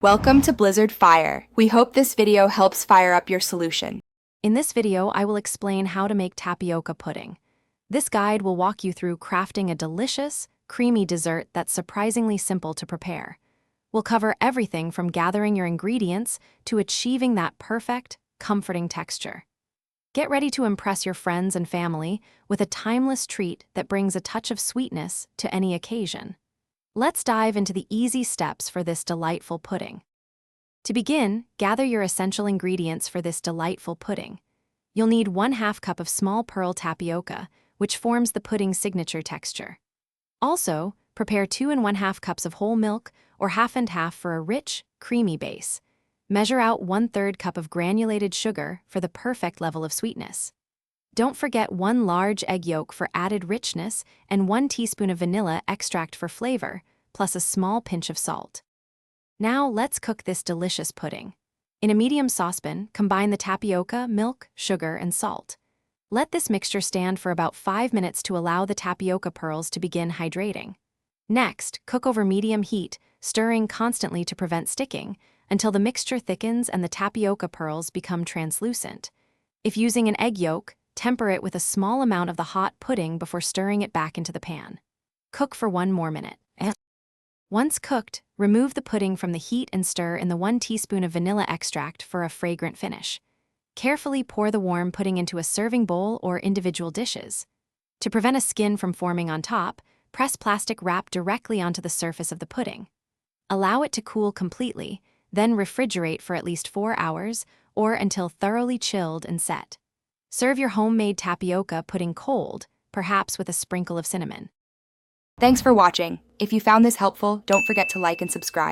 Welcome to Blizzard Fire. We hope this video helps fire up your solution. In this video, I will explain how to make tapioca pudding. This guide will walk you through crafting a delicious, creamy dessert that's surprisingly simple to prepare. We'll cover everything from gathering your ingredients to achieving that perfect, comforting texture. Get ready to impress your friends and family with a timeless treat that brings a touch of sweetness to any occasion. Let's dive into the easy steps for this delightful pudding. To begin, gather your essential ingredients for this delightful pudding. You'll need 1/2 cup of small pearl tapioca, which forms the pudding's signature texture. Also, prepare 2 1/2 cups of whole milk or half and half for a rich, creamy base. Measure out 1/3 cup of granulated sugar for the perfect level of sweetness. Don't forget 1 large egg yolk for added richness and 1 teaspoon of vanilla extract for flavor, plus a small pinch of salt. Now let's cook this delicious pudding. In a medium saucepan, combine the tapioca, milk, sugar, and salt. Let this mixture stand for about 5 minutes to allow the tapioca pearls to begin hydrating. Next, cook over medium heat, stirring constantly to prevent sticking, until the mixture thickens and the tapioca pearls become translucent. If using an egg yolk, temper it with a small amount of the hot pudding before stirring it back into the pan. Cook for 1 more minute. Once cooked, remove the pudding from the heat and stir in the 1 teaspoon of vanilla extract for a fragrant finish. Carefully pour the warm pudding into a serving bowl or individual dishes. To prevent a skin from forming on top, press plastic wrap directly onto the surface of the pudding. Allow it to cool completely, then refrigerate for at least 4 hours or until thoroughly chilled and set. Serve your homemade tapioca pudding cold, perhaps with a sprinkle of cinnamon. Thanks for watching. If you found this helpful, don't forget to like and subscribe.